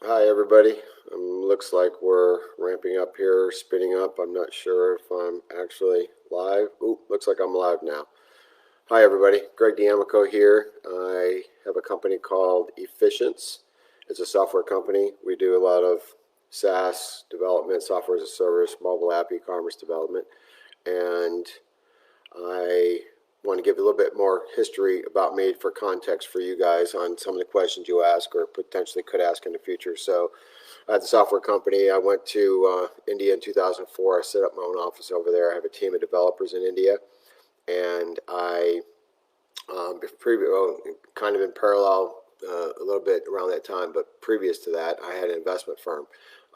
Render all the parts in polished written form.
Hi everybody. Looks like we're ramping up here, spinning up. I'm not sure if I'm actually live. Ooh, looks like I'm live now. Hi everybody. Greg DAmico here. I have a company called Efficience. It's a software company. We do a lot of SaaS development, software as a service, mobile app, e-commerce development, and I want to give a little bit more history about me for context for you guys on some of the questions you ask or potentially could ask in the future. So I had the software company. I went to India in 2004. I set up my own office over there. I have a team of developers in India, and kind of in parallel, a little bit around that time, but previous to that, I had an investment firm.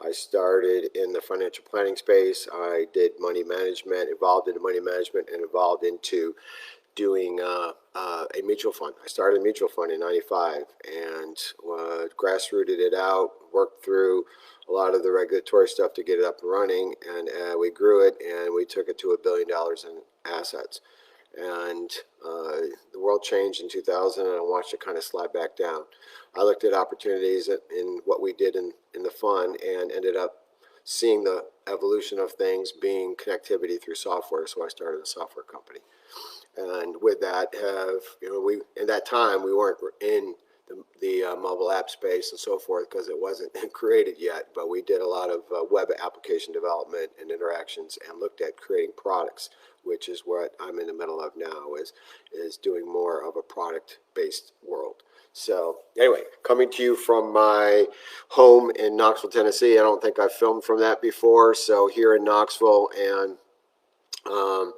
I started in the financial planning space. I did money management, evolved into money management, and evolved into doing a mutual fund. I started a mutual fund in '95 and grassrooted it out, worked through a lot of the regulatory stuff to get it up and running, and we grew it and we took it to $1 billion in assets. And the world changed in 2000, and I watched it kind of slide back down. I looked at opportunities in what we did in the fund and ended up seeing the evolution of things being connectivity through software. So I started a software company. And with that, we in that time we weren't in the mobile app space and so forth because it wasn't created yet. But we did a lot of web application development and interactions, and looked at creating products, which is what I'm in the middle of now. Is doing more of a product-based world. So anyway, coming to you from my home in Knoxville, Tennessee. I don't think I've filmed from that before. So here in Knoxville, and um,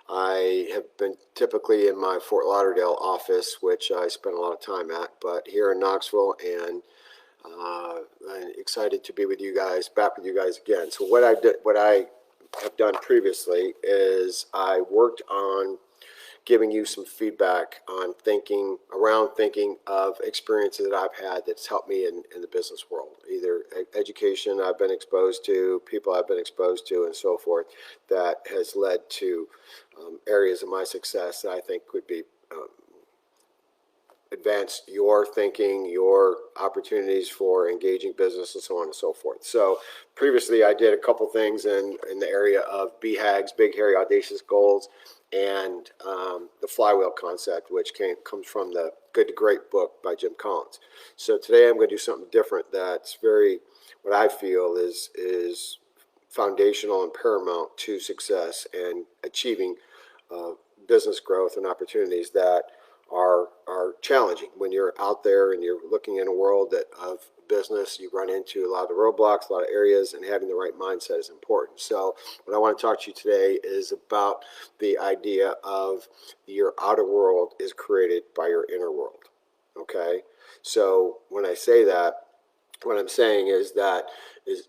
I have been typically in my Fort Lauderdale office, which I spend a lot of time at, but here in Knoxville, and I'm excited to be with you guys, back with you guys again. So what I have done previously is I worked on giving you some feedback on thinking of experiences that I've had that's helped me in the business world, either education I've been exposed to, people I've been exposed to, and so forth, that has led to areas of my success that I think could be advance your thinking, your opportunities for engaging business, and so on and so forth. So previously I did a couple things in the area of BHAGs, big, hairy, audacious goals, and the flywheel concept, which comes from the Good to Great book by Jim Collins. So today I'm going to do something different that's very, what I feel is foundational and paramount to success and achieving uh, business growth and opportunities that are challenging. When you're out there and you're looking in a world of business, you run into a lot of the roadblocks, a lot of areas, and having the right mindset is important. So what I want to talk to you today is about the idea of your outer world is created by your inner world. Okay? So when I say that, what I'm saying is that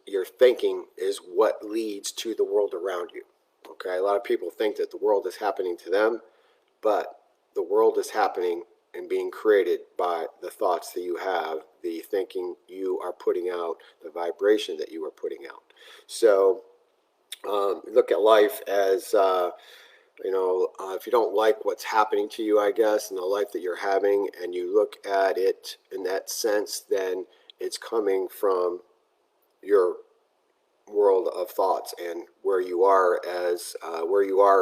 your thinking is what leads to the world around you. Okay? A lot of people think that the world is happening to them, but the world is happening and being created by the thoughts that you have, the thinking you are putting out, the vibration that you are putting out. So look at life as, if you don't like what's happening to you, I guess, in the life that you're having, and you look at it in that sense, then it's coming from your world of thoughts and where you are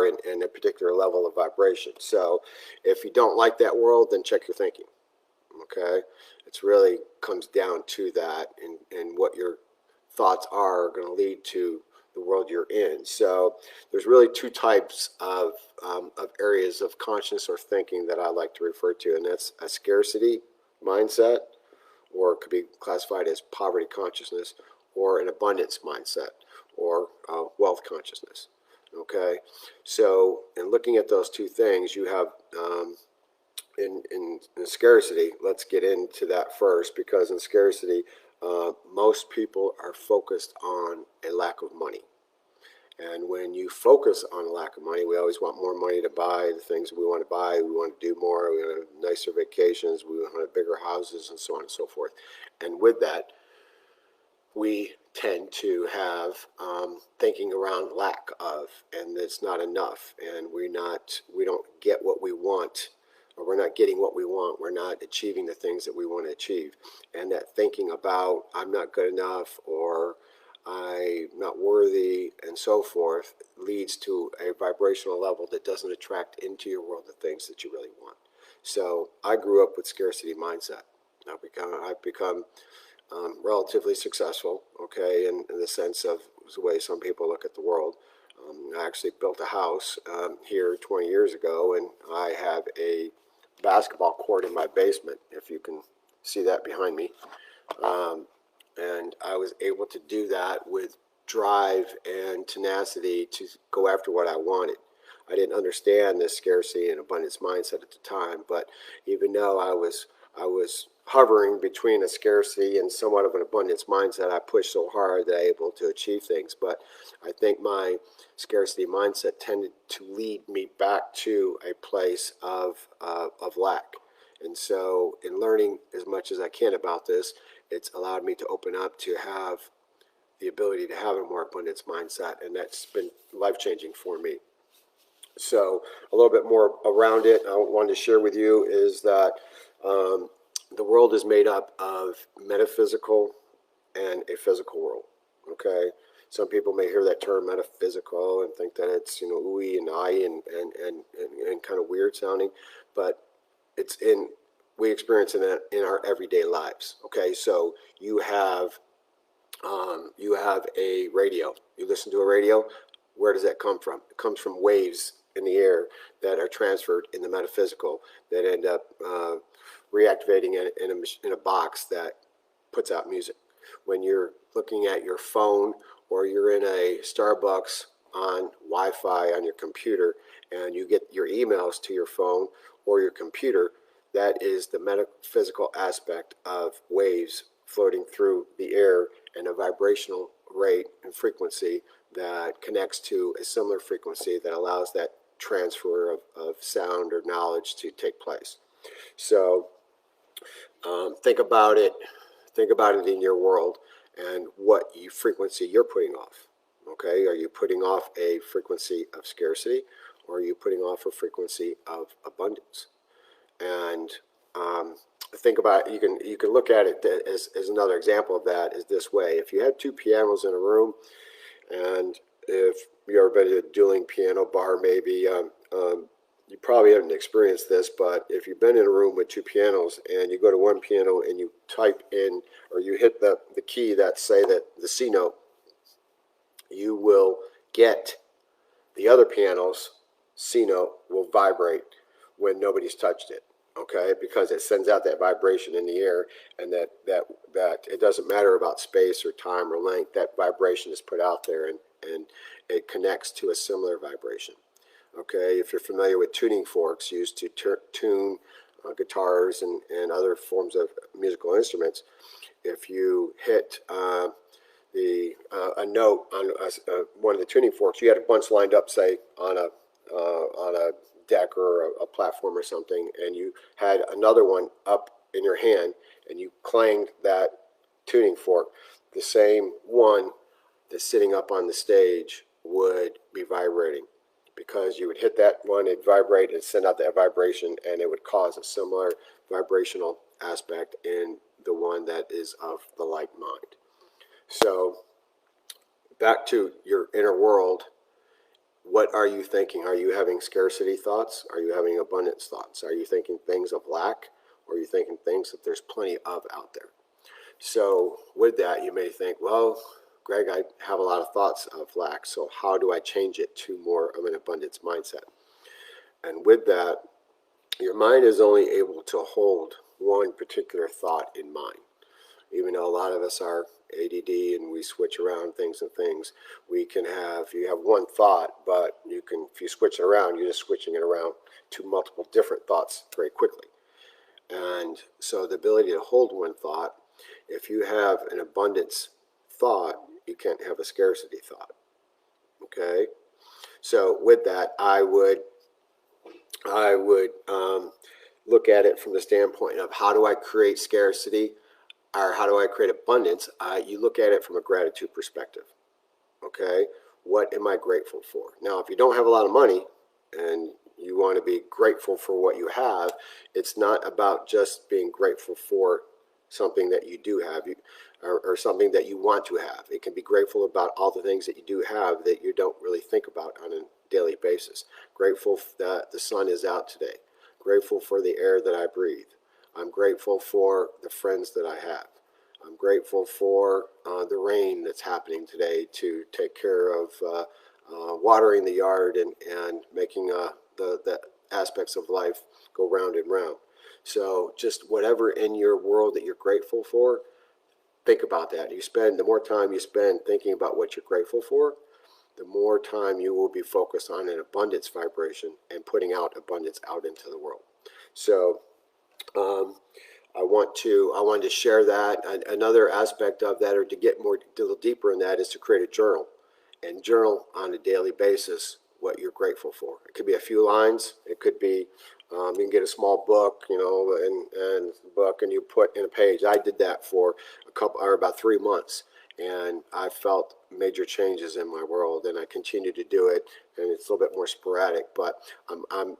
in a particular level of vibration. So if you don't like that world, then check your thinking. Okay, it's really comes down to that, and what your thoughts are going to lead to the world you're in. So there's really two types of areas of consciousness or thinking that I like to refer to, and that's a scarcity mindset, or it could be classified as poverty consciousness, or an abundance mindset, or wealth consciousness. Okay, so in looking at those two things, you have in scarcity. Let's get into that first, because in scarcity, most people are focused on a lack of money. And when you focus on a lack of money, we always want more money to buy the things we want to buy. We want to do more. We want to have nicer vacations. We want to have bigger houses, and so on and so forth. And with that, we tend to have thinking around lack of, and it's not enough, and we don't get what we want, or we're not getting what we want. We're not achieving the things that we want to achieve. And that thinking about I'm not good enough or I'm not worthy and so forth leads to a vibrational level that doesn't attract into your world the things that you really want. So I grew up with scarcity mindset. I've become relatively successful, okay, in the sense of the way some people look at the world. I actually built a house here 20 years ago, and I have a basketball court in my basement, if you can see that behind me. And I was able to do that with drive and tenacity to go after what I wanted. I didn't understand this scarcity and abundance mindset at the time, but even though I was hovering between a scarcity and somewhat of an abundance mindset, I pushed so hard that I was able to achieve things. But I think my scarcity mindset tended to lead me back to a place of lack. And so in learning as much as I can about this, it's allowed me to open up to have the ability to have a more abundance mindset, and that's been life-changing for me. So a little bit more around it I wanted to share with you is that the world is made up of metaphysical and a physical world, okay? Some people may hear that term metaphysical and think that it's, ooey and aye and kind of weird sounding, but we experience it in our everyday lives, okay? So you have a radio. You listen to a radio. Where does that come from? It comes from waves in the air that are transferred in the metaphysical that end up reactivating in a box that puts out music. When you're looking at your phone or you're in a Starbucks on Wi-Fi on your computer and you get your emails to your phone or your computer, that is the metaphysical aspect of waves floating through the air and a vibrational rate and frequency that connects to a similar frequency that allows that transfer of sound or knowledge to take place. So think about it in your world and what frequency you're putting off. Okay, are you putting off a frequency of scarcity or are you putting off a frequency of abundance? And think about it, you can look at it as another example of that is this way. If you had two pianos in a room, and if you ever been to a dueling piano bar, maybe you probably haven't experienced this, but if you've been in a room with two pianos and you go to one piano and you type in or you hit the key that say that the C note, you will get the other piano's C note will vibrate when nobody's touched it. Okay, because it sends out that vibration in the air, and that it doesn't matter about space or time or length. That vibration is put out there, and it connects to a similar vibration. Okay, if you're familiar with tuning forks used to tune guitars and other forms of musical instruments, if you hit a note on one of the tuning forks, you had a bunch lined up, say on a deck or a platform or something, and you had another one up in your hand and you clanged that tuning fork, the same one that's sitting up on the stage would be vibrating, because you would hit that one, it'd vibrate and send out that vibration, and it would cause a similar vibrational aspect in the one that is of the like mind. So back to your inner world. What are you thinking? Are you having scarcity thoughts? Are you having abundance thoughts? Are you thinking things of lack? Or are you thinking things that there's plenty of out there? So with that, you may think, well, Greg, I have a lot of thoughts of lack, so how do I change it to more of an abundance mindset? And with that, your mind is only able to hold one particular thought in mind. Even though a lot of us are ADD and we switch around things, you have one thought, but if you switch it around, you're just switching it around to multiple different thoughts very quickly. And so the ability to hold one thought, if you have an abundance thought, you can't have a scarcity thought. Okay? So with that, I would look at it from the standpoint of how do I create scarcity, or how do I create abundance? You look at it from a gratitude perspective. Okay, what am I grateful for? Now, if you don't have a lot of money and You want to be grateful for what you have. It's not about just being grateful for something that you do have, or something that you want to have. It can be grateful about all the things that you do have that you don't really think about on a daily basis. Grateful that the sun is out today. Grateful for the air that I breathe. I'm grateful for the friends that I have. I'm grateful for the rain that's happening today to take care of watering the yard and making the aspects of life go round and round. So just whatever in your world that you're grateful for, think about that. The more time you spend thinking about what you're grateful for, the more time you will be focused on an abundance vibration and putting out abundance out into the world. So I wanted to share that. Another aspect of that, or to get a little deeper in that, is to create a journal and journal on a daily basis what you're grateful for. It could be a few lines. It could be you can get a small book, and book, and you put in a page. I did that for about 3 months, and I felt major changes in my world, and I continue to do it, and it's a little bit more sporadic, but I'm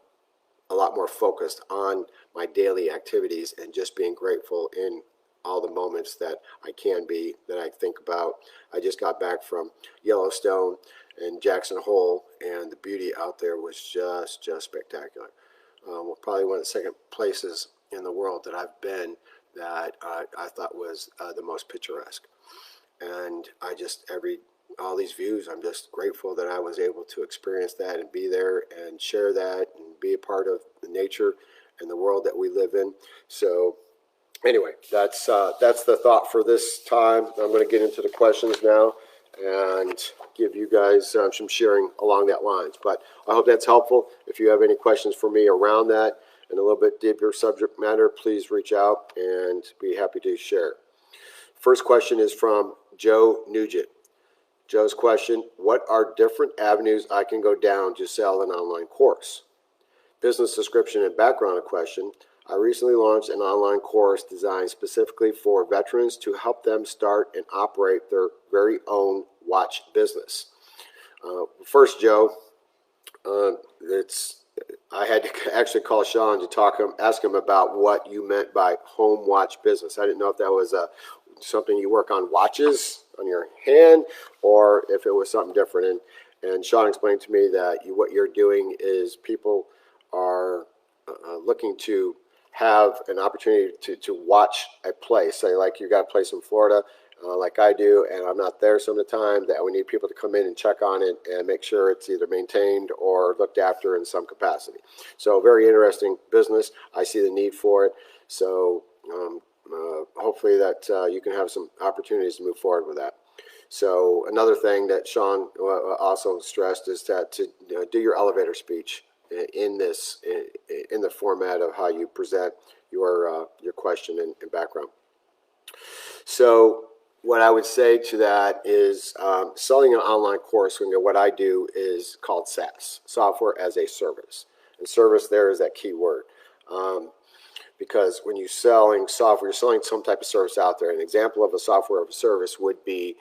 a lot more focused on my daily activities and just being grateful in all the moments that I can be, that I think about. I just got back from Yellowstone and Jackson Hole, and the beauty out there was just spectacular. Probably one of the second places in the world that I've been that I thought was the most picturesque. And all these views, I'm just grateful that I was able to experience that and be there and share that and be a part of the nature and the world that we live in. So anyway, that's the thought for this time. I'm going to get into the questions now and give you guys some sharing along that lines. But I hope that's helpful. If you have any questions for me around that and a little bit deeper subject matter, please reach out and be happy to share. First question is from Joe Nugent. Joe's question: what are different avenues I can go down to sell an online course? Business description and background question: I recently launched an online course designed specifically for veterans to help them start and operate their very own watch business. First, Joe, I had to actually call Sean to ask him about what you meant by home watch business. I didn't know if that was something you work on watches on your hand, or if it was something different. And Sean explained to me that what you're doing is people are looking to have an opportunity to watch a place. Say, like you got a place in Florida, like I do, and I'm not there some of the time, that we need people to come in and check on it and make sure it's either maintained or looked after in some capacity. So very interesting business. I see the need for it. So hopefully that you can have some opportunities to move forward with that. So another thing that Sean also stressed is that to do your elevator speech in the format of how you present your question and background. So what I would say to that is selling an online course. What I do is called SaaS, software as a service, and service there is that key word. Because when you're selling software, you're selling some type of service out there. An example of a software of a service would be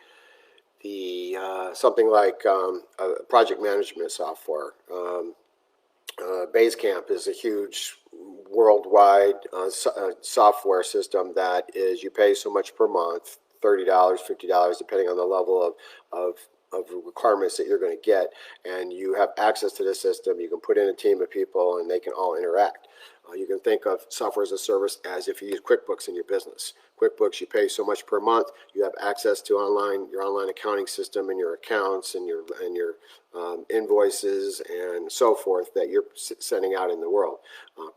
something like a project management software. Basecamp is a huge worldwide software system that is, you pay so much per month, $30, $50, depending on the level of requirements that you're going to get, and you have access to this system. You can put in a team of people and they can all interact. You can think of software as a service as if you use QuickBooks in your business. QuickBooks, you pay so much per month. You have access to your online accounting system and your accounts and your invoices and so forth that you're sending out in the world.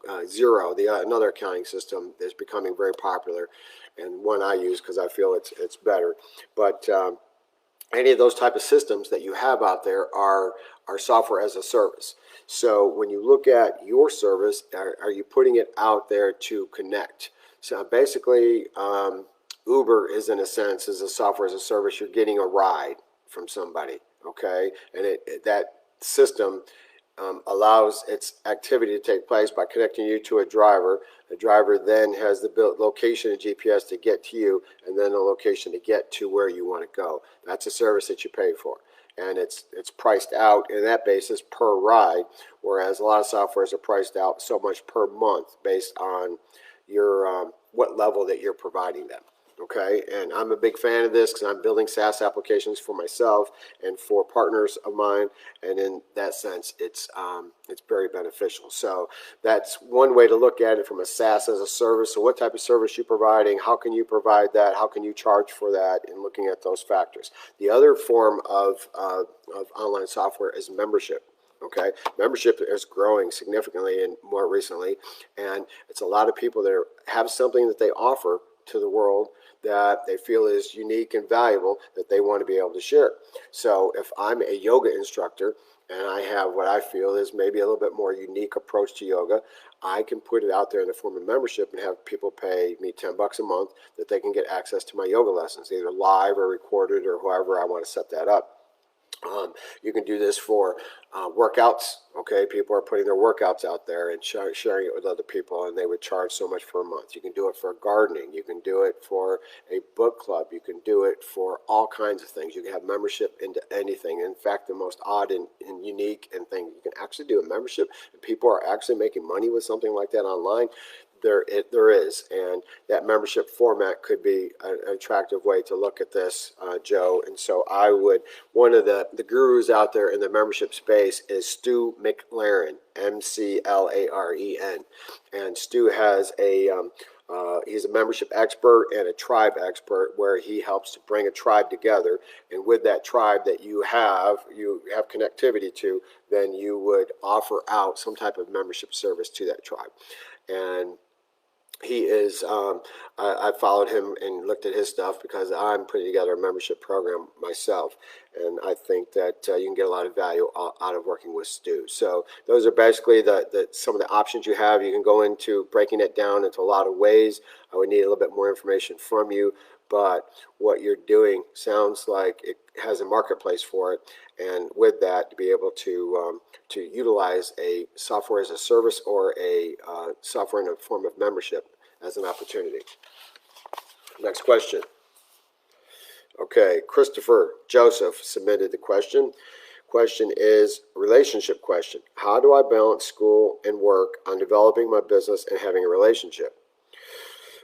Xero, another accounting system, is becoming very popular, and one I use because I feel it's better. But any of those type of systems that you have out there are software as a service. So when you look at your service, are you putting it out there to connect? So basically, Uber is, in a sense, is a software as a service. You're getting a ride from somebody, okay? And that system allows its activity to take place by connecting you to a driver. The driver then has the location and GPS to get to you, and then a location to get to where you want to go. That's a service that you pay for. and it's priced out in that basis per ride, whereas a lot of softwares are priced out so much per month based on your what level that you're providing them. Okay, and I'm a big fan of this because I'm building SaaS applications for myself and for partners of mine, and in that sense, it's very beneficial. So that's one way to look at it from a SaaS as a service. So what type of service you're providing, how can you provide that, how can you charge for that, and looking at those factors. The other form of online software is membership. Okay, membership is growing significantly and more recently, and it's a lot of people that have something that they offer to the world that they feel is unique and valuable that they want to be able to share. So if I'm a yoga instructor and I have what I feel is maybe a little bit more unique approach to yoga, I can put it out there in the form of membership and have people pay me $10 a month that they can get access to my yoga lessons, either live or recorded or however I want to set that up. You can do this for workouts. Okay, people are putting their workouts out there and sharing it with other people, and they would charge so much per month. You can do it for gardening. You can do it for a book club. You can do it for all kinds of things. You can have membership into anything. In fact, the most odd and unique and thing, you can actually do a membership, and people are actually making money with something like that online. There is, and that membership format could be an attractive way to look at this, Joe. And so one of the gurus out there in the membership space is Stu McLaren, McLaren. And Stu has he's a membership expert and a tribe expert where he helps to bring a tribe together. And with that tribe that you have connectivity to, then you would offer out some type of membership service to that tribe. And he is, I followed him and looked at his stuff because I'm putting together a membership program myself. And I think that you can get a lot of value out of working with Stu. So those are basically some of the options you have. You can go into breaking it down into a lot of ways. I would need a little bit more information from you. But what you're doing sounds like it has a marketplace for it. And with that, to be able to utilize a software as a service or a software in a form of membership as an opportunity. Next question. Okay, Christopher Joseph submitted the question. Question is a relationship question. How do I balance school and work on developing my business and having a relationship?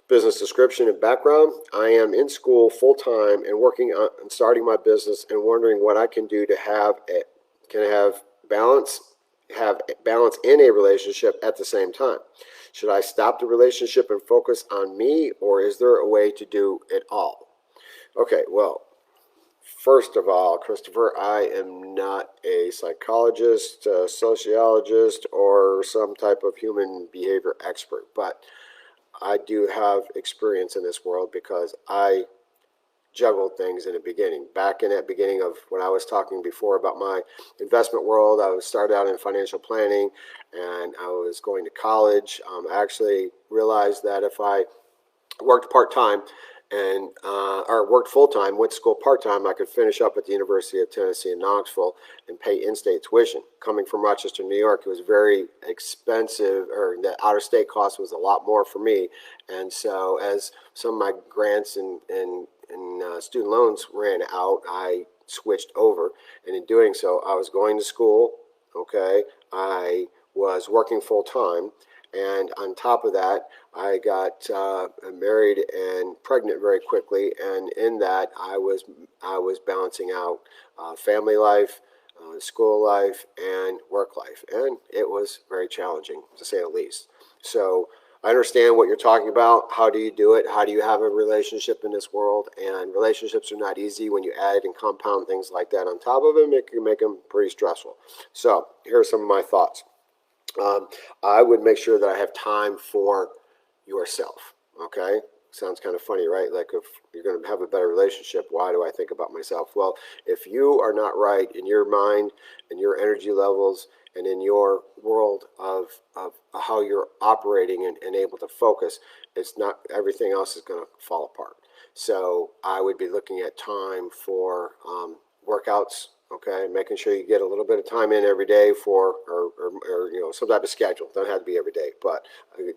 Business description and background. I am in school full-time and working on starting my business and wondering what I can do to have balance in a relationship at the same time. Should I stop the relationship and focus on me, or is there a way to do it all? Okay, well, first of all, Christopher, I am not a psychologist, a sociologist, or some type of human behavior expert, but I do have experience in this world because I juggled things in the beginning. Back in that beginning of when I was talking before about my investment world, I started out in financial planning and I was going to college. I actually realized that if I worked part-time or worked full-time, went to school part-time, I could finish up at the University of Tennessee in Knoxville and pay in-state tuition. Coming from Rochester, New York, it was very expensive, or the out-of-state cost was a lot more for me. And so as some of my grants and student loans ran out, I switched over. And in doing so, I was going to school, okay? I was working full-time. And on top of that, I got married and pregnant very quickly, and in that, I was balancing out family life, school life, and work life, and it was very challenging, to say the least. So I understand what you're talking about. How do you do it? How do you have a relationship in this world? And relationships are not easy. When you add and compound things like that on top of them, it can make them pretty stressful. So here are some of my thoughts. I would make sure that I have time for yourself, okay? Sounds kind of funny, right? Like if you're going to have a better relationship, why do I think about myself? Well, if you are not right in your mind and your energy levels and in your world of how you're operating and able to focus, it's not, everything else is going to fall apart. So I would be looking at time for workouts, okay, making sure you get a little bit of time in every day for, or some type of schedule. Don't have to be every day, but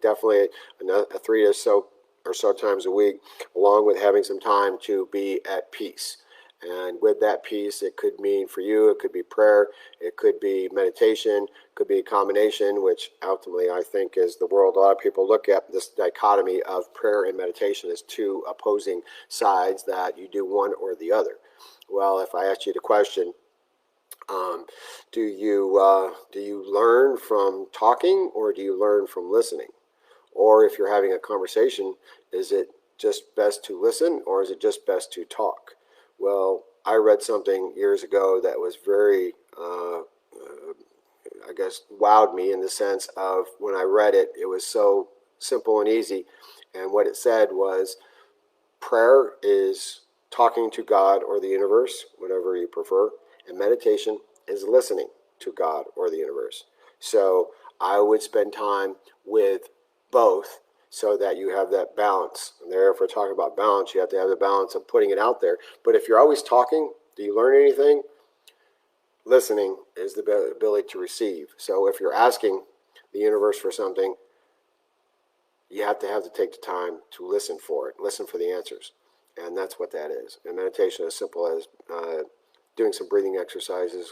definitely a 3 or so times a week, along with having some time to be at peace. And with that peace, it could mean for you, it could be prayer, it could be meditation, it could be a combination, which ultimately I think is the world. A lot of people look at this dichotomy of prayer and meditation as two opposing sides, that you do one or the other. Well, if I asked you the question, do you learn from talking, or do you learn from listening? Or if you're having a conversation, is it just best to listen, or is it just best to talk? Well, I read something years ago that was very, I guess, wowed me, in the sense of, when I read it, it was so simple and easy. And what it said was, prayer is talking to God or the universe, whatever you prefer, and meditation is listening to God or the universe. So I would spend time with both, so that you have that balance. And there, if we're talking about balance, you have to have the balance of putting it out there. But if you're always talking, do you learn anything? Listening is the ability to receive. So if you're asking the universe for something, you have to take the time to listen for it, listen for the answers. And that's what that is. And meditation is as simple as doing some breathing exercises,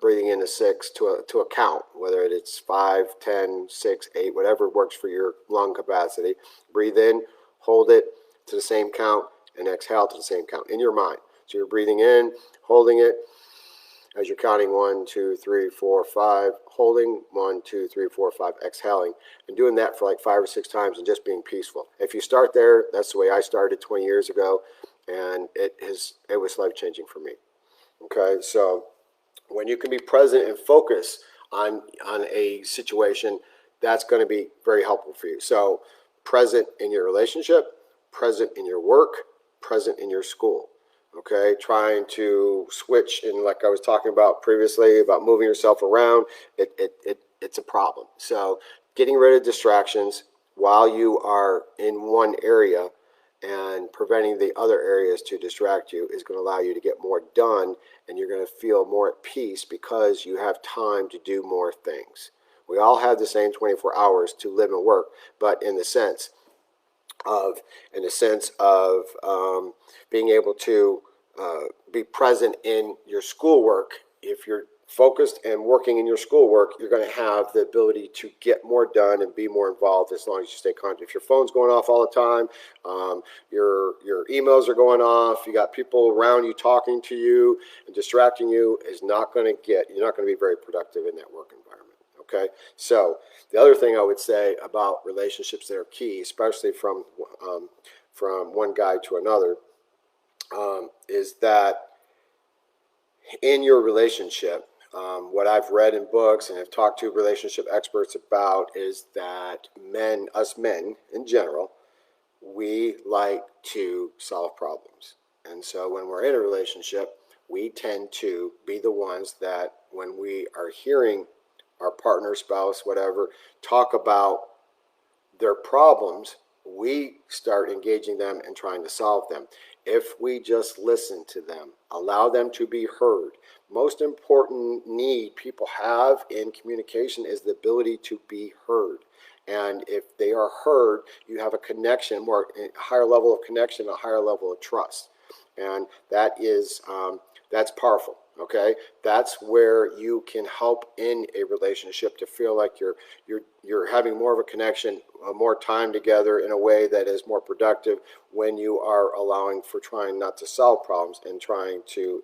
breathing in to 6 to a count, whether it's 5, 10, 6, 8, whatever works for your lung capacity. Breathe in, hold it to the same count, and exhale to the same count in your mind. So you're breathing in, holding it as you're counting 1, 2, 3, 4, 5, holding 1, 2, 3, 4, 5, exhaling, and doing that for like 5 or 6 times and just being peaceful. If you start there, that's the way I started 20 years ago, and it was life-changing for me. Okay, so when you can be present and focus on a situation, that's going to be very helpful for you. So present in your relationship, present in your work, present in your school. Okay, trying to switch, and like I was talking about previously about moving yourself around, it's a problem. So getting rid of distractions while you are in one area and preventing the other areas to distract you is going to allow you to get more done, and you're going to feel more at peace because you have time to do more things. We all have the same 24 hours to live and work, but in the sense of being able to be present in your schoolwork. If you're focused and working in your schoolwork, you're going to have the ability to get more done and be more involved, as long as you stay conscious. If your phone's going off all the time, your emails are going off, you got people around you talking to you and distracting you, you're not going to be very productive in that work environment. Okay, so the other thing I would say about relationships that are key, especially from one guy to another, is that in your relationship, what I've read in books and have talked to relationship experts about is that us men in general, we like to solve problems. And so when we're in a relationship, we tend to be the ones that, when we are hearing our partner, spouse, whatever, talk about their problems, we start engaging them and trying to solve them. If we just listen to them, allow them to be heard. Most important need people have in communication is the ability to be heard. And if they are heard, you have a connection, a higher level of connection, a higher level of trust. And that's powerful. Okay, that's where you can help in a relationship to feel like you're having more of a connection, more time together in a way that is more productive, when you are allowing for trying not to solve problems and trying to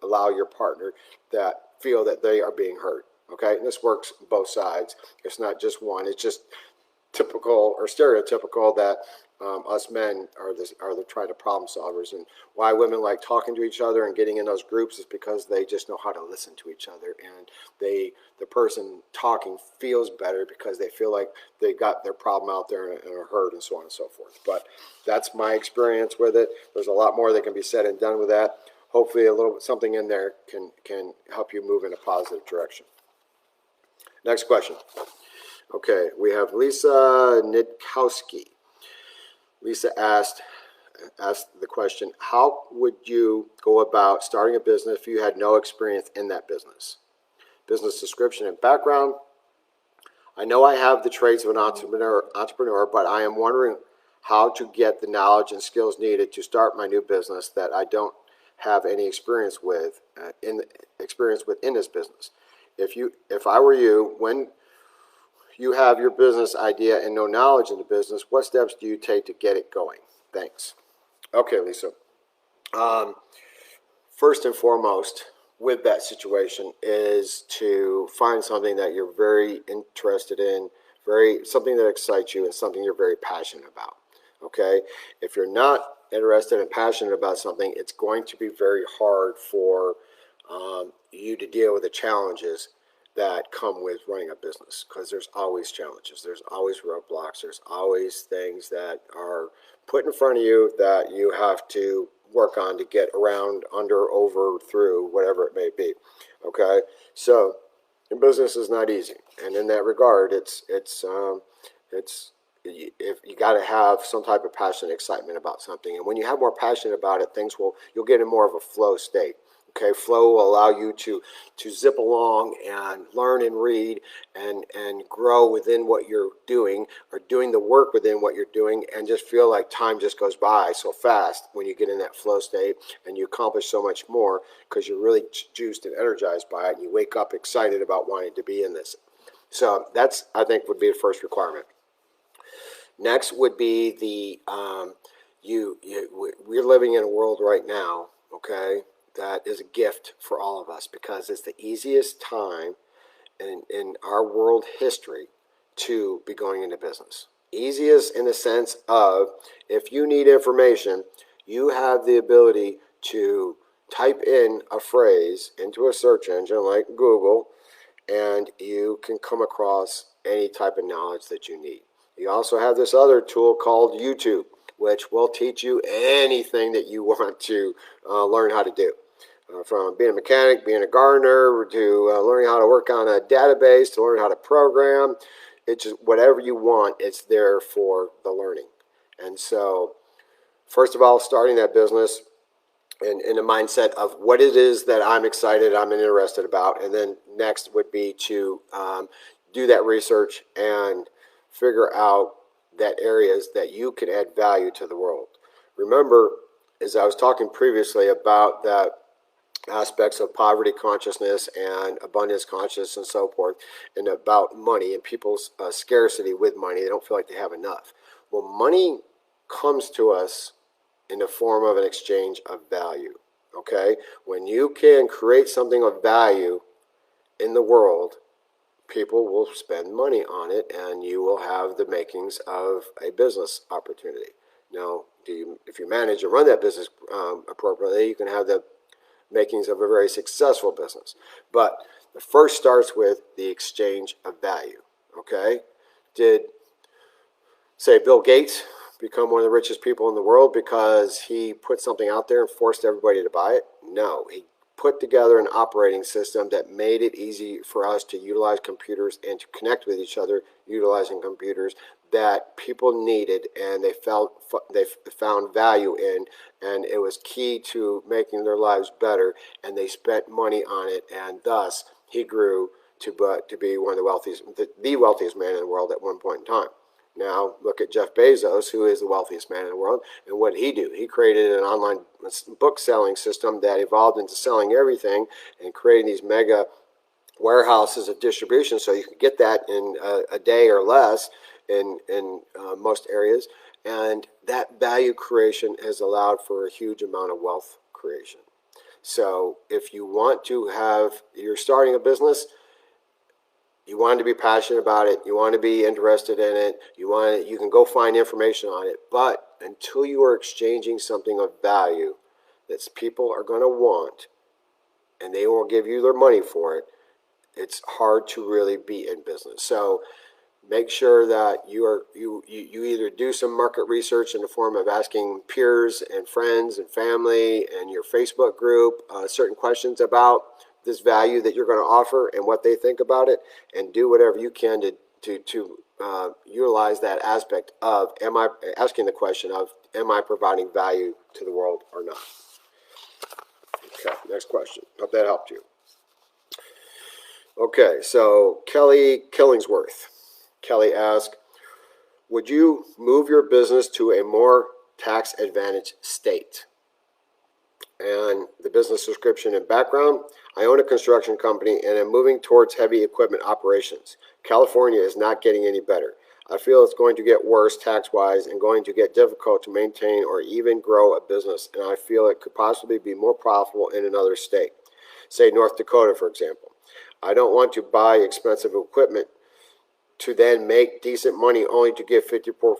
allow your partner that feel that they are being heard. Okay, and this works both sides. It's not just one. It's just typical or stereotypical that us men are the trying to problem solvers, and why women like talking to each other and getting in those groups is because they just know how to listen to each other, and the person talking feels better because they feel like they got their problem out there and are heard, and so on and so forth. But that's my experience with it. There's a lot more that can be said and done with that. Hopefully a little bit something in there can help you move in a positive direction. Next question. Okay, we have Lisa Nidkowski. Lisa asked the question, how would you go about starting a business if you had no experience in that business? Business description and background. I know I have the traits of an entrepreneur, but I am wondering how to get the knowledge and skills needed to start my new business that I don't have any experience with in this business. If I were you, when you have your business idea and no knowledge in the business, what steps do you take to get it going? Thanks. Okay, Lisa. First and foremost, with that situation, is to find something that you're very interested in, something that excites you, and something you're very passionate about. Okay, if you're not interested and passionate about something, it's going to be very hard for you to deal with the challenges that come with running a business, because there's always challenges, there's always roadblocks, there's always things that are put in front of you that you have to work on to get around, under, over, through, whatever it may be. Okay, so business is not easy, and in that regard, if you got to have some type of passion and excitement about something, and when you have more passion about it, you'll get in more of a flow state. Okay, flow will allow you to zip along and learn and read and grow within what you're doing, or doing the work within what you're doing, and just feel like time just goes by so fast when you get in that flow state, and you accomplish so much more because you're really juiced and energized by it, and you wake up excited about wanting to be in this. So that's, I think, would be the first requirement. Next would be we're living in a world right now, okay, that is a gift for all of us, because it's the easiest time in our world history to be going into business. Easiest in the sense of, if you need information, you have the ability to type in a phrase into a search engine like Google, and you can come across any type of knowledge that you need. You also have this other tool called YouTube, which will teach you anything that you want to learn how to do. From being a mechanic, being a gardener, to learning how to work on a database, to learn how to program. It's just whatever you want, it's there for the learning. And so, first of all, starting that business in the mindset of what it is that I'm excited, I'm interested about, and then next would be to do that research and figure out that areas that you can add value to the world. Remember, as I was talking previously about that aspects of poverty consciousness and abundance consciousness and so forth, and about money and people's scarcity with money, they don't feel like they have enough. Well, money comes to us in the form of an exchange of value. Okay, when you can create something of value in the world, people will spend money on it, and you will have the makings of a business opportunity. Now, if you manage and run that business appropriately, you can have the makings of a very successful business. But the first starts with the exchange of value. Okay, did, say, Bill Gates become one of the richest people in the world because he put something out there and forced everybody to buy it? No, he put together an operating system that made it easy for us to utilize computers and to connect with each other utilizing computers that people needed, and they found value in, and it was key to making their lives better, and they spent money on it, and thus he grew to be one of the wealthiest man in the world at one point in time. Now, look at Jeff Bezos, who is the wealthiest man in the world, and what did he do? He created an online book selling system that evolved into selling everything and creating these mega warehouses of distribution, so you could get that in a day or less in most areas. And that value creation has allowed for a huge amount of wealth creation. So if you want to you're starting a business, you want to be passionate about it, you want to be interested in it, you can go find information on it, but until you are exchanging something of value that people are going to want, and they won't give you their money for it, it's hard to really be in business. So make sure that you either do some market research in the form of asking peers and friends and family and your Facebook group certain questions about this value that you're going to offer and what they think about it, and do whatever you can to utilize that aspect of asking the question of, am I providing value to the world or not? Okay, next question. Hope that helped you. Okay, so Kelly Killingsworth. Kelly asked, would you move your business to a more tax advantaged state? And the business description and background: I own a construction company and am moving towards heavy equipment operations. California is not getting any better. I feel it's going to get worse tax-wise and going to get difficult to maintain or even grow a business, and I feel it could possibly be more profitable in another state, say North Dakota, for example. I don't want to buy expensive equipment to then make decent money only to give 54%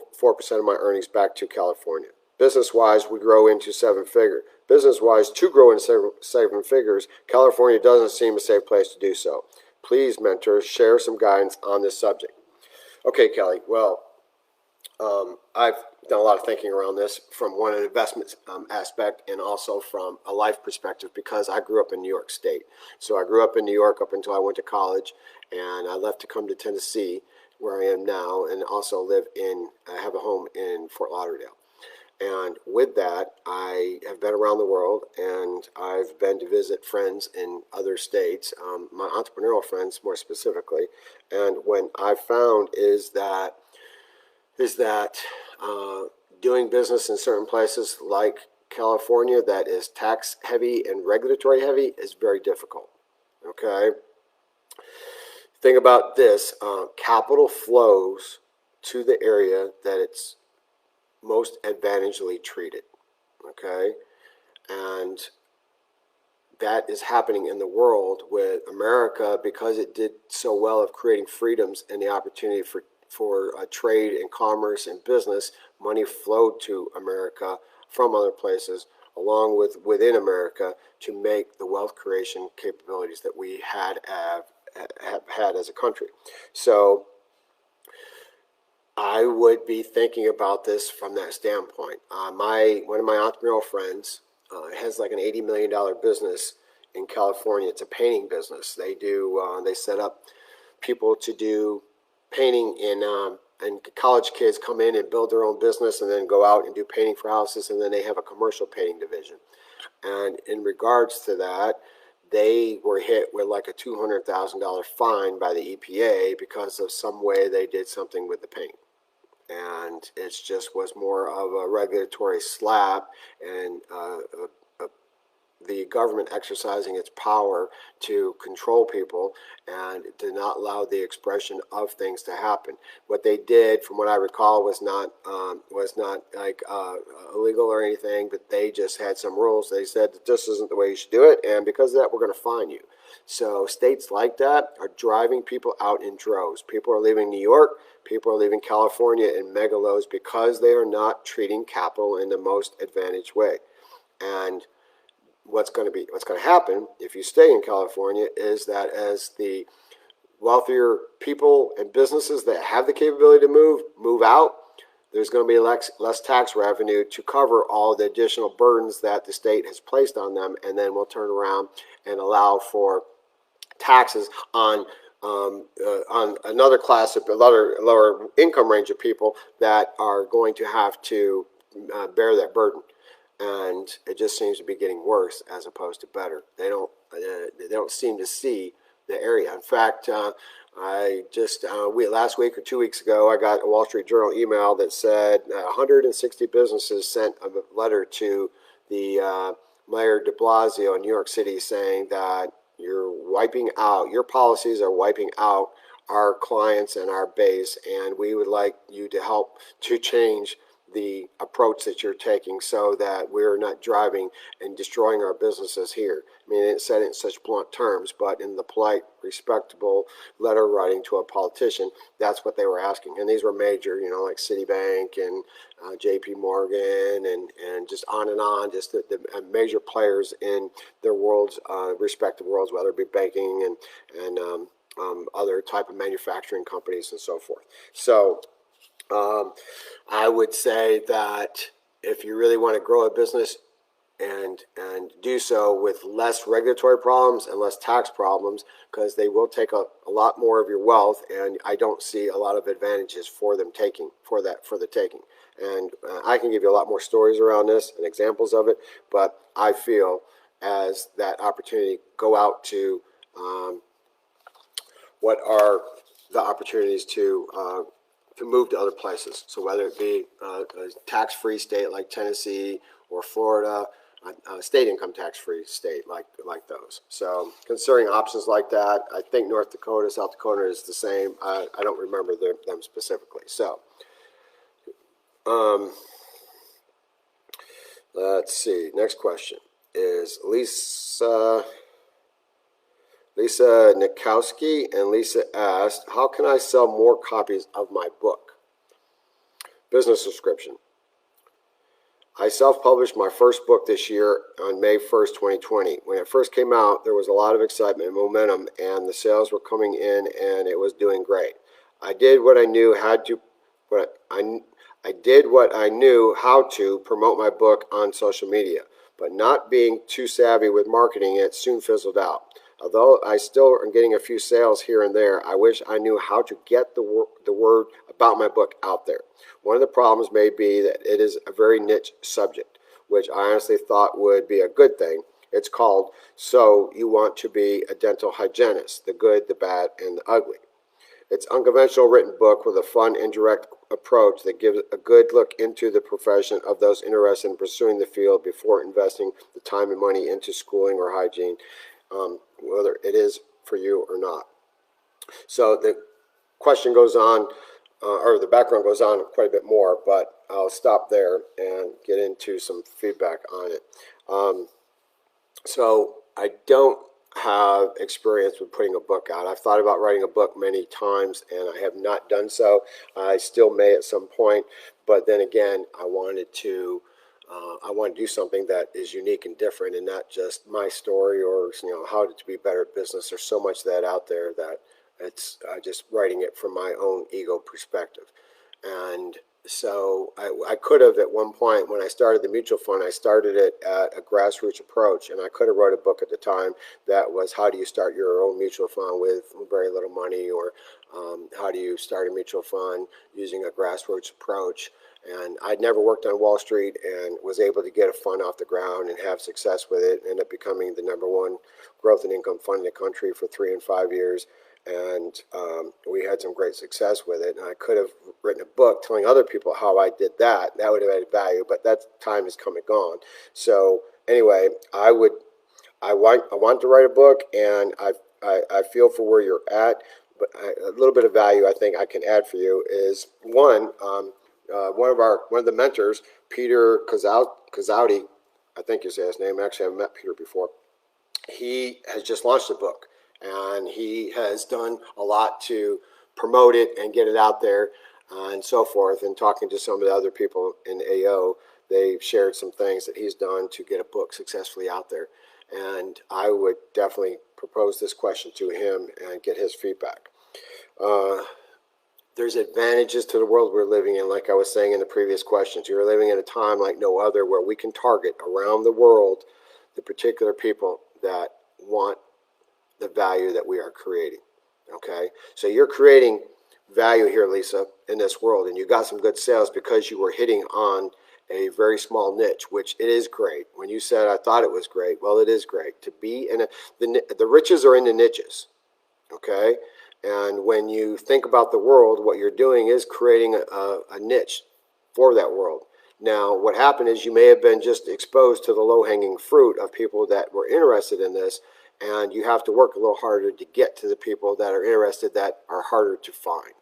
of my earnings back to California. Business-wise, we grow into seven figures. Business-wise, to grow into seven figures, California doesn't seem a safe place to do so. Please, mentors, share some guidance on this subject. Okay, Kelly, well, I've done a lot of thinking around this from one an investment aspect and also from a life perspective, because I grew up in New York State. So I grew up in New York up until I went to college, and I left to come to Tennessee, where I am now, and also I have a home in Fort Lauderdale. And with that, I have been around the world, and I've been to visit friends in other states, my entrepreneurial friends more specifically. And what I found is that doing business in certain places like California that is tax heavy and regulatory heavy is very difficult. Okay? Think about this. Capital flows to the area that it's most advantageously treated. Okay? And that is happening in the world with America, because it did so well of creating freedoms and the opportunity for trade and commerce and business. Money flowed to America from other places, along with within America, to make the wealth creation capabilities that we have had as a country. So I would be thinking about this from that standpoint. One of my entrepreneurial friends has like an $80 million business in California. It's a painting business. They set up people to do painting and college kids come in and build their own business and then go out and do painting for houses, and then they have a commercial painting division. And in regards to that, they were hit with like a $200,000 fine by the EPA because of some way they did something with the paint. And it just was more of a regulatory slap, and the government exercising its power to control people and to not allow the expression of things to happen. What they did, from what I recall, was not like illegal or anything, but they just had some rules. They said that this isn't the way you should do it, and because of that, we're going to fine you. So states like that are driving people out in droves. People are leaving New York. People are leaving California in megaloads because they are not treating capital in the most advantaged way. And what's going to happen if you stay in California is that as the wealthier people and businesses that have the capability to move out, there's going to be less tax revenue to cover all the additional burdens that the state has placed on them, and then we'll turn around and allow for taxes on another class of lower income range of people that are going to have to bear that burden. And it just seems to be getting worse as opposed to better. They don't seem to see the area. In fact, last week or 2 weeks ago, I got a Wall Street Journal email that said 160 businesses sent a letter to the Mayor de Blasio in New York City saying that your policies are wiping out our clients and our base, and we would like you to help to change the approach that you're taking so that we're not driving and destroying our businesses here. I mean, it said it in such blunt terms, but in the polite, respectable letter writing to a politician, that's what they were asking. And these were major, like Citibank and JP Morgan and just on, just the major players in their worlds, respective worlds, whether it be banking and other type of manufacturing companies and so forth. So I would say that if you really want to grow a business and do so with less regulatory problems and less tax problems, because they will take a lot more of your wealth, and I don't see a lot of advantages for the taking. And I can give you a lot more stories around this and examples of it, but I feel as that opportunity, go out to what are the opportunities to move to other places. So whether it be a tax-free state like Tennessee or Florida state income tax-free state like those. So considering options like that, I think North Dakota, South Dakota is the same. I don't remember them specifically. So let's see. Next question is Lisa Nikowski, and Lisa asked, how can I sell more copies of my book? Business subscription. I self-published my first book this year on May 1st, 2020. When it first came out, there was a lot of excitement and momentum, and the sales were coming in, and it was doing great. I did what I knew how to promote my book on social media, but not being too savvy with marketing it soon fizzled out. Although I still am getting a few sales here and there, I wish I knew how to get the word about my book out there. One of the problems may be that it is a very niche subject, which I honestly thought would be a good thing. It's called So You Want to Be a Dental Hygienist, the Good, the Bad, and the Ugly. It's an unconventional written book with a fun, indirect approach that gives a good look into the profession of those interested in pursuing the field before investing the time and money into schooling or hygiene, whether it is for you or not. So the question goes on, or the background goes on quite a bit more, but I'll stop there and get into some feedback on it. So I don't have experience with putting a book out. I've thought about writing a book many times, and I have not done so. I still may at some point, but then again, I want to do something that is unique and different, and not just my story or how to be better at business. There's so much of that out there that it's just writing it from my own ego perspective. And so I could have at one point, when I started the mutual fund, I started it at a grassroots approach, and I could have wrote a book at the time that was how do you start your own mutual fund with very little money, or how do you start a mutual fund using a grassroots approach. And I'd never worked on Wall Street and was able to get a fund off the ground and have success with it, and ended up becoming the #1 growth and income fund in the country for 3 and 5 years. And we had some great success with it. And I could have written a book telling other people how I did that. That would have added value, but that time has come and gone. So anyway, I want to write a book, and I feel for where you're at. But a little bit of value I think I can add for you is one of the mentors, Peter Kazauti, I think you say his name. Actually, I've met Peter before. He has just launched a book, and he has done a lot to promote it and get it out there and so forth. And talking to some of the other people in AO, they've shared some things that he's done to get a book successfully out there. And I would definitely propose this question to him and get his feedback. There's advantages to the world we're living in, like I was saying in the previous questions. You're living in a time like no other where we can target around the world the particular people that want the value that we are creating. Okay, so you're creating value here, Lisa, in this world, and you got some good sales because you were hitting on a very small niche, which it is great. When you said I thought it was great, well, it is great to be in the riches are in the niches. Okay, and when you think about the world, what you're doing is creating a niche for that world. Now, what happened is you may have been just exposed to the low-hanging fruit of people that were interested in this, and you have to work a little harder to get to the people that are interested that are harder to find.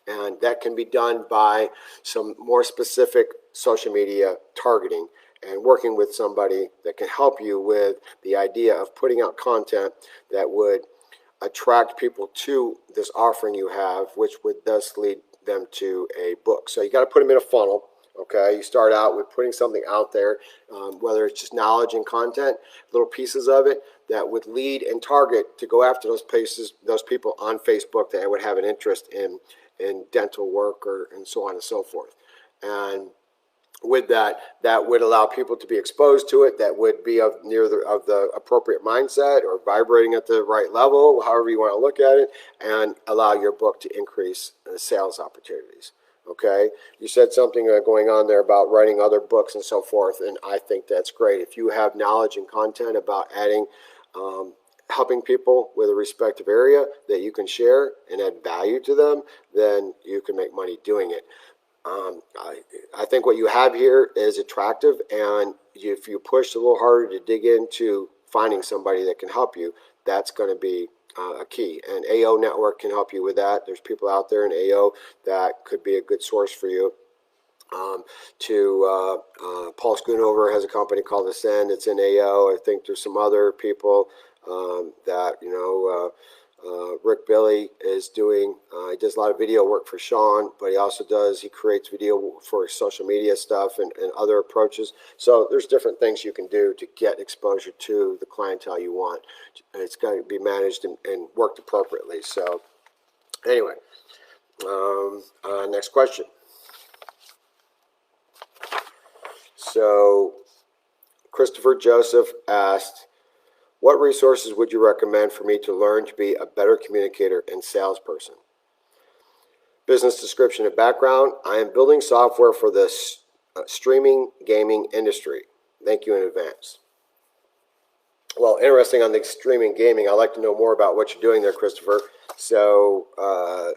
And that can be done by some more specific social media targeting and working with somebody that can help you with the idea of putting out content that would attract people to this offering you have, which would thus lead them to a book. So you got to put them in a funnel. Okay, you start out with putting something out there, whether it's just knowledge and content, little pieces of it that would lead and target to go after those people on Facebook that would have an interest in dental work and so on and so forth. And with that would allow people to be exposed to it, that would be of the appropriate mindset or vibrating at the right level, however you want to look at it, and allow your book to increase sales opportunities. Okay, you said something going on there about writing other books and so forth, and I think that's great. If you have knowledge and content about adding, helping people with a respective area that you can share and add value to them, then you can make money doing it. I think what you have here is attractive, and if you push a little harder to dig into finding somebody that can help you, that's going to be a key. And AO Network can help you with that. There's people out there in AO that could be a good source for you. Paul Schoonover has a company called Ascend. It's in AO. I think there's some other people that, Rick Billy is doing. He does a lot of video work for Sean, but he creates video for social media stuff and other approaches. So there's different things you can do to get exposure to the clientele you want. It's got to be managed and worked appropriately. So anyway, next question. So Christopher Joseph asked, what resources would you recommend for me to learn to be a better communicator and salesperson? Business description and background. I am building software for the streaming gaming industry. Thank you in advance. Well, interesting on the streaming gaming. I'd like to know more about what you're doing there, Christopher. So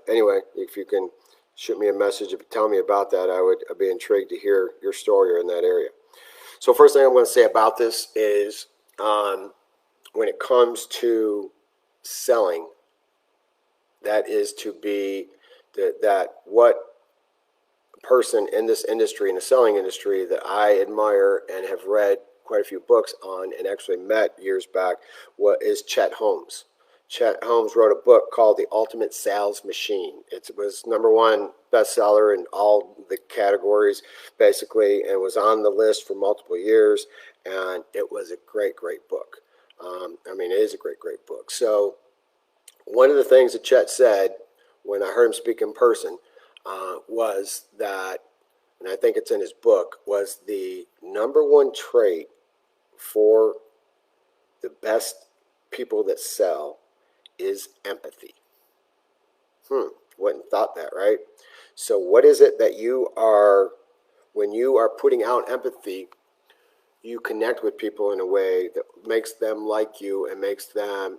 anyway, if you can shoot me a message and tell me about that, I'd be intrigued to hear your story in that area. So first thing I'm going to say about this is when it comes to selling, that is to be that what person in this industry, in the selling industry, that I admire and have read quite a few books on and actually met years back, what is Chet Holmes. Chet Holmes wrote a book called The Ultimate Sales Machine. It was #1 bestseller in all the categories, basically, and was on the list for multiple years, and it was a great, great book. It is a great, great book. So one of the things that Chet said when I heard him speak in person was that, and I think it's in his book, was the #1 trait for the best people that sell is empathy. Wouldn't thought that, right? So what is it that when you are putting out empathy, you connect with people in a way that makes them like you and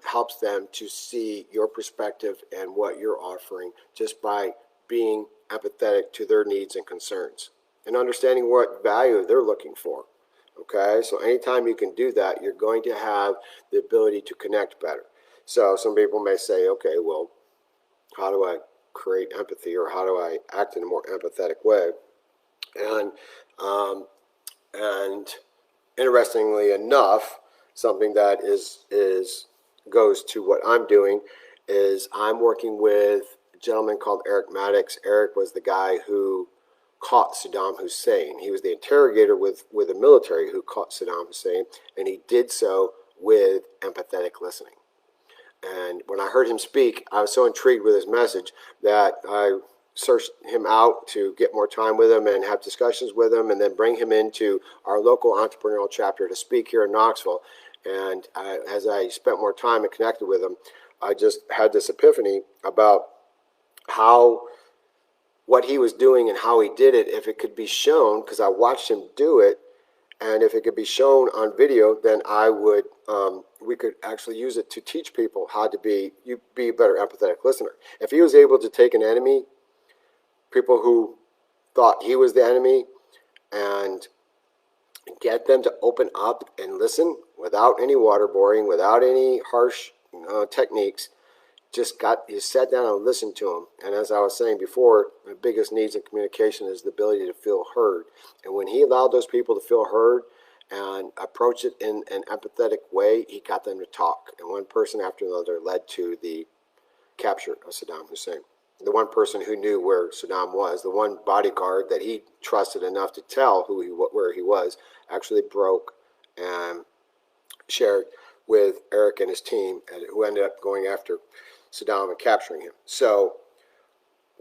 helps them to see your perspective and what you're offering just by being empathetic to their needs and concerns and understanding what value they're looking for. Okay, so anytime you can do that, you're going to have the ability to connect better. So some people may say, okay, well, how do I create empathy, or how do I act in a more empathetic way? And interestingly enough, something that goes to what I'm doing is I'm working with a gentleman called Eric Maddox. Eric was the guy who caught Saddam Hussein. He was the interrogator with the military who caught Saddam Hussein, and he did so with empathetic listening. And when I heard him speak, I was so intrigued with his message that I searched him out to get more time with him and have discussions with him, and then bring him into our local entrepreneurial chapter to speak here in Knoxville. And as I spent more time and connected with him, I just had this epiphany about what he was doing and how he did it, if it could be shown, because I watched him do it, and if it could be shown on video, then we could actually use it to teach people how to be a better empathetic listener. If he was able to take an enemy, people who thought he was the enemy, and get them to open up and listen without any waterboarding, without any harsh techniques, you sat down and listened to them. And as I was saying before, the biggest needs in communication is the ability to feel heard. And when he allowed those people to feel heard and approach it in an empathetic way, he got them to talk. And one person after another led to the capture of Saddam Hussein. The one person who knew where Saddam was, the one bodyguard that he trusted enough to tell where he was, actually broke and shared with Eric and his team, and who ended up going after Saddam and capturing him. So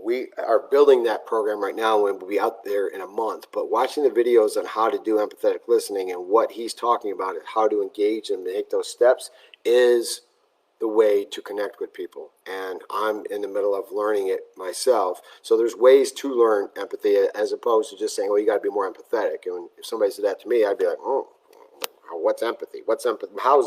we are building that program right now, and we'll be out there in a month. But watching the videos on how to do empathetic listening and what he's talking about and how to engage and make those steps is the way to connect with people. And I'm in the middle of learning it myself. So there's ways to learn empathy, as opposed to just saying, well, you got to be more empathetic. And if somebody said that to me, I'd be like, oh, what's empathy? What's empathy? How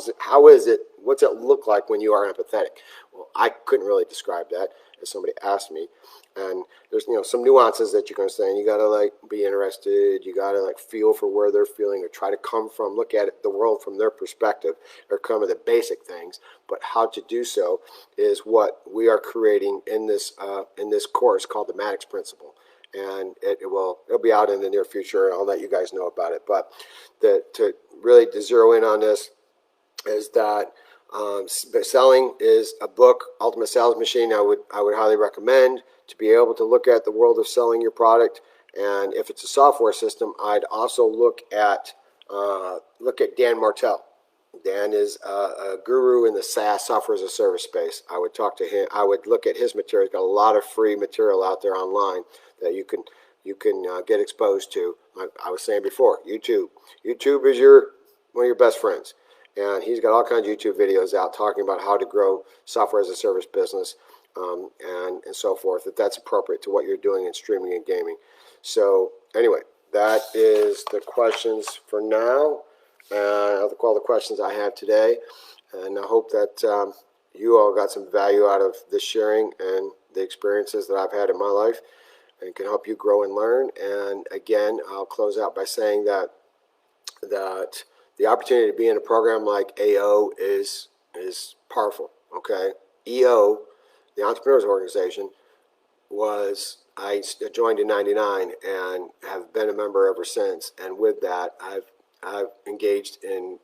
is it? What's it look like when you are empathetic? Well, I couldn't really describe that. as somebody asked me. And there's, some nuances that you can understand. You got to like be interested. You got to like feel for where they're feeling, or try to come from, look at it, the world from their perspective, or come of the basic things. But how to do so is what we are creating in this course called the Maddox Principle. And it'll be out in the near future. I'll let you guys know about it. But to really zero in on this is that selling is a book, Ultimate Sales Machine. I would highly recommend to be able to look at the world of selling your product. And if it's a software system, I'd also look at Dan Martell. Dan is a guru in the SaaS, software as a service space. I would talk to him. I would look at his material. He's got a lot of free material out there online that you can get exposed to. I was saying before, YouTube. YouTube is one of your best friends. And he's got all kinds of YouTube videos out talking about how to grow software as a service business and so forth, if that's appropriate to what you're doing in streaming and gaming. So anyway, that is the questions for now. All the questions I have today. And I hope that you all got some value out of this sharing and the experiences that I've had in my life, and can help you grow and learn. And again, I'll close out by saying that the opportunity to be in a program like AO is powerful. Okay, EO, the Entrepreneurs Organization, I joined in '99 and have been a member ever since. And with that, I've engaged in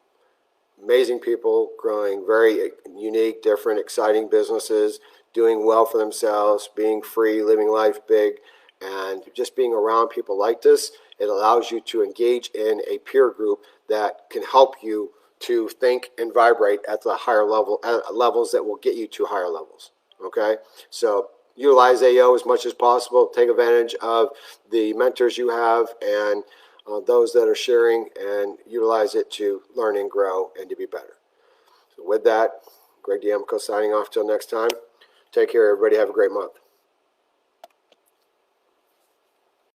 amazing people, growing very unique, different, exciting businesses, doing well for themselves, being free, living life big, and just being around people like this. It allows you to engage in a peer group that can help you to think and vibrate at the higher level, at levels that will get you to higher levels. Okay, so utilize AO as much as possible. Take advantage of the mentors you have and those that are sharing, and utilize it to learn and grow and to be better. So with that, Greg DAmico signing off till next time. Take care, everybody. Have a great month.